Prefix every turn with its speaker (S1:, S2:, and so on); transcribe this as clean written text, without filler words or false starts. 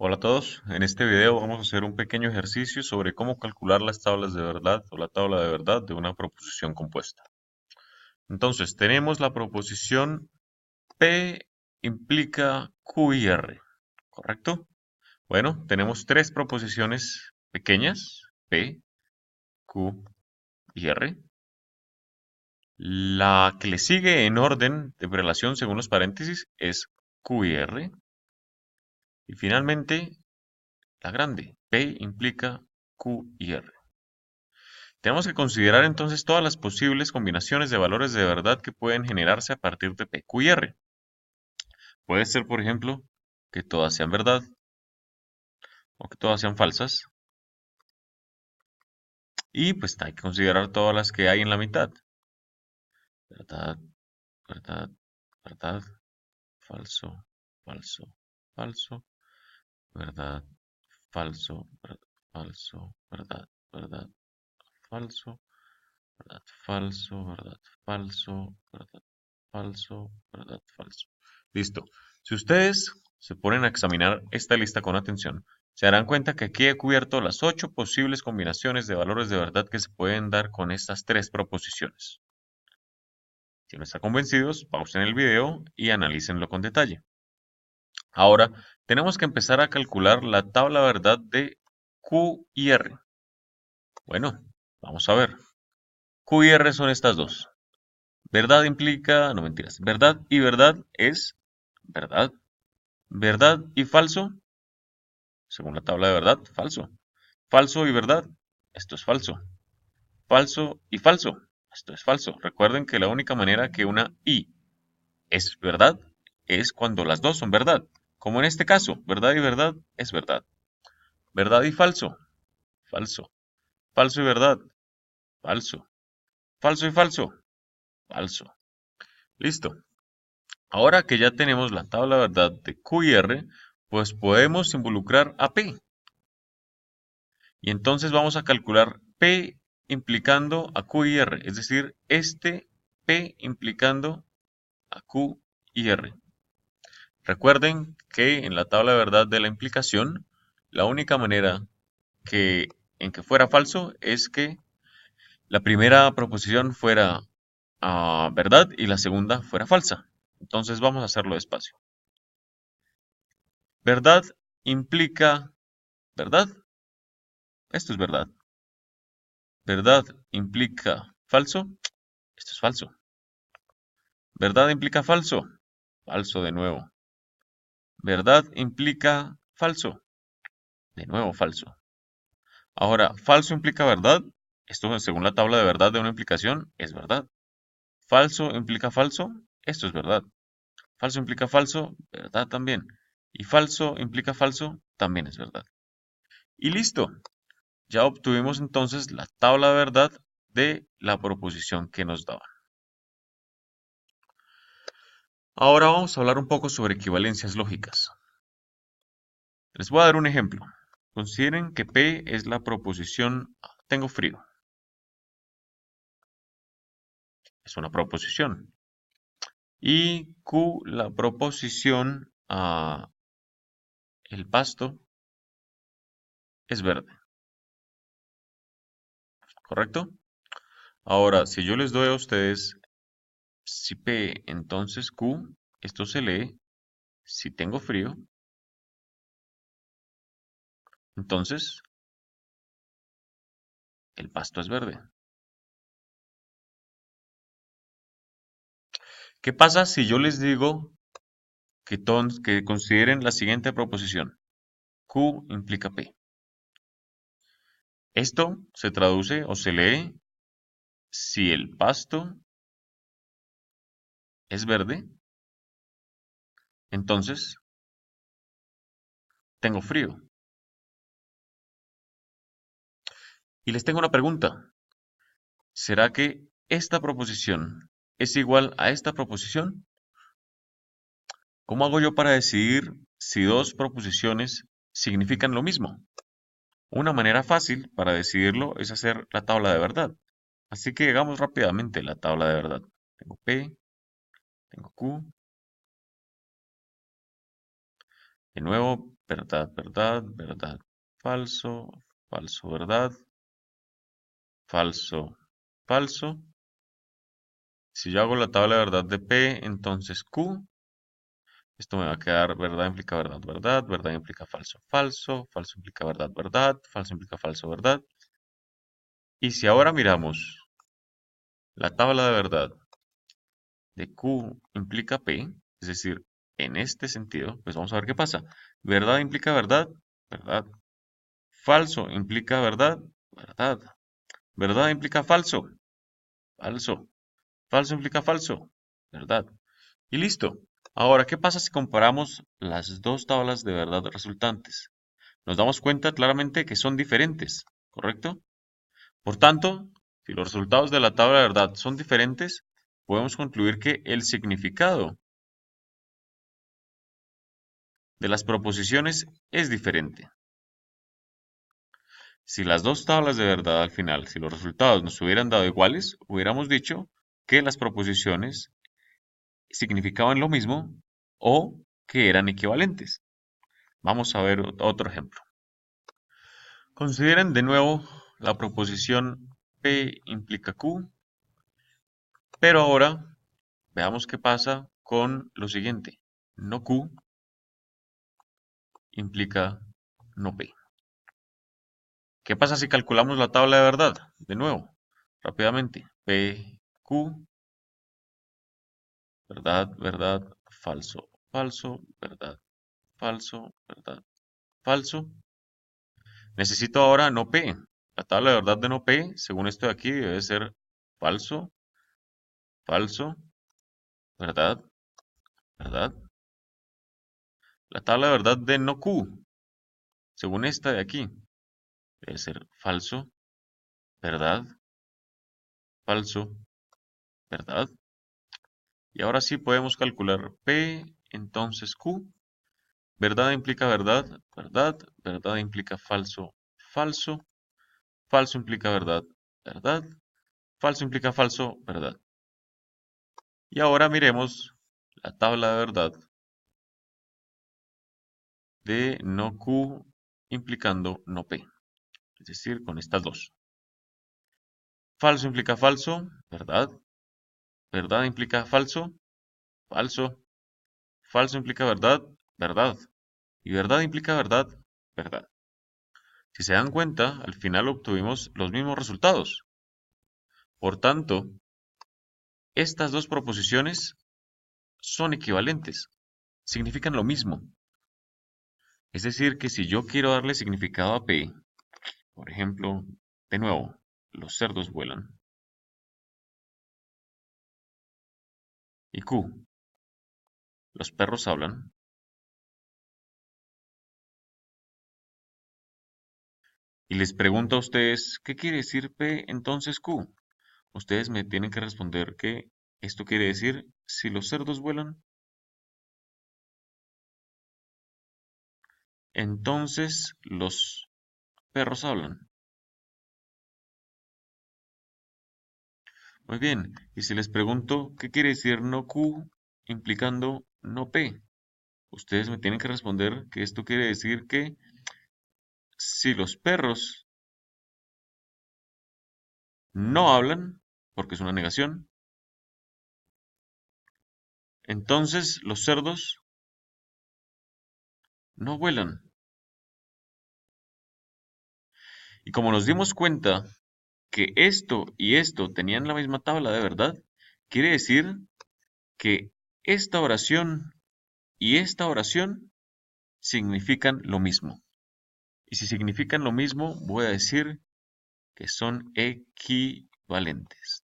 S1: Hola a todos, en este video vamos a hacer un pequeño ejercicio sobre cómo calcular las tablas de verdad o la tabla de verdad de una proposición compuesta. Entonces, tenemos la proposición P implica Q y R, ¿correcto? Bueno, tenemos tres proposiciones pequeñas, P, Q y R. La que le sigue en orden de relación según los paréntesis es Q y R. Y finalmente, la grande, P implica Q y R. Tenemos que considerar entonces todas las posibles combinaciones de valores de verdad que pueden generarse a partir de P, Q y R. Puede ser, por ejemplo, que todas sean verdad o que todas sean falsas. Y pues hay que considerar todas las que hay en la mitad. Verdad, verdad, verdad, falso, falso, falso, verdad, falso, falso, verdad, verdad, falso, verdad, falso, verdad, falso, verdad, falso, verdad, falso. Listo. Si ustedes se ponen a examinar esta lista con atención, se darán cuenta que aquí he cubierto las 8 posibles combinaciones de valores de verdad que se pueden dar con estas tres proposiciones. Si no están convencidos, pausen el video y analícenlo con detalle. Ahora, tenemos que empezar a calcular la tabla verdad de Q y R. Bueno, vamos a ver. Q y R son estas dos. Verdad implica, no mentiras, verdad y verdad es verdad. Verdad y falso, según la tabla de verdad, falso. Falso y verdad, esto es falso. Falso y falso, esto es falso. Recuerden que la única manera que una y es verdad es cuando las dos son verdad. Como en este caso, verdad y verdad es verdad. Verdad y falso, falso. Falso y verdad, falso. Falso y falso, falso. Listo. Ahora que ya tenemos la tabla de verdad de Q y R, pues podemos involucrar a P. Y entonces vamos a calcular P implicando a Q y R, es decir, este P implicando a Q y R. Recuerden que en la tabla de verdad de la implicación, la única manera en que fuera falso es que la primera proposición fuera verdad y la segunda fuera falsa. Entonces vamos a hacerlo despacio. Verdad implica verdad. Esto es verdad. Verdad implica falso. Esto es falso. ¿Verdad implica falso? Falso de nuevo. ¿Verdad implica falso? De nuevo falso. Ahora, falso implica verdad. Esto, según la tabla de verdad de una implicación, es verdad. Falso implica falso. Esto es verdad. Falso implica falso. Verdad también. Y falso implica falso. También es verdad. Y listo. Ya obtuvimos entonces la tabla de verdad de la proposición que nos daba. Ahora vamos a hablar un poco sobre equivalencias lógicas. Les voy a dar un ejemplo. Consideren que P es la proposición tengo frío. Es una proposición. Y Q la proposición el pasto es verde. ¿Correcto? Ahora, si yo les doy a ustedes si P, entonces Q, esto se lee si tengo frío, entonces el pasto es verde. ¿Qué pasa si yo les digo que consideren la siguiente proposición? Q implica P. Esto se traduce o se lee si el pasto es verde, entonces tengo frío. Y les tengo una pregunta. ¿Será que esta proposición es igual a esta proposición? ¿Cómo hago yo para decidir si dos proposiciones significan lo mismo? Una manera fácil para decidirlo es hacer la tabla de verdad. Así que hagamos rápidamente la tabla de verdad. Tengo P, tengo Q, de nuevo verdad, verdad, verdad, falso, falso, verdad, falso, falso. Si yo hago la tabla de verdad de P, entonces Q, esto me va a quedar verdad implica verdad, verdad, verdad implica falso, falso, falso implica verdad, verdad, falso implica falso, verdad. Y si ahora miramos la tabla de verdad de Q implica P, es decir, en este sentido, pues vamos a ver qué pasa. Verdad implica verdad, verdad. Falso implica verdad, verdad. Verdad implica falso, falso. Falso implica falso, verdad. Y listo. Ahora, ¿qué pasa si comparamos las dos tablas de verdad resultantes? Nos damos cuenta claramente que son diferentes, ¿correcto? Por tanto, si los resultados de la tabla de verdad son diferentes, podemos concluir que el significado de las proposiciones es diferente. Si las dos tablas de verdad al final, si los resultados nos hubieran dado iguales, hubiéramos dicho que las proposiciones significaban lo mismo o que eran equivalentes. Vamos a ver otro ejemplo. Consideren de nuevo la proposición P implica Q, pero ahora veamos qué pasa con lo siguiente. No Q implica no P. ¿Qué pasa si calculamos la tabla de verdad? De nuevo, rápidamente. P, Q, verdad, verdad, falso, falso, verdad, falso, verdad, falso. Necesito ahora no P. La tabla de verdad de no P, según esto de aquí, debe ser falso, falso, verdad, verdad. La tabla de verdad de no Q, según esta de aquí, debe ser falso, verdad, falso, verdad. Y ahora sí podemos calcular P, entonces Q. Verdad implica verdad, verdad, verdad implica falso, falso, falso implica verdad, verdad, falso implica falso, verdad. Y ahora miremos la tabla de verdad de no Q implicando no P, es decir, con estas dos. Falso implica falso, verdad, verdad implica falso, falso, falso implica verdad, verdad, y verdad implica verdad, verdad. Si se dan cuenta, al final obtuvimos los mismos resultados. Por tanto, estas dos proposiciones son equivalentes, significan lo mismo. Es decir, que si yo quiero darle significado a P, por ejemplo, de nuevo, los cerdos vuelan, y Q, los perros hablan, y les pregunto a ustedes, ¿qué quiere decir P entonces Q? Ustedes me tienen que responder que esto quiere decir, si los cerdos vuelan, entonces los perros hablan. Muy bien, y si les pregunto qué quiere decir no Q implicando no P, ustedes me tienen que responder que esto quiere decir que si los perros no hablan, porque es una negación, entonces los cerdos no vuelan. Y como nos dimos cuenta que esto y esto tenían la misma tabla de verdad, quiere decir que esta oración y esta oración significan lo mismo. Y si significan lo mismo, voy a decir que son equivalentes.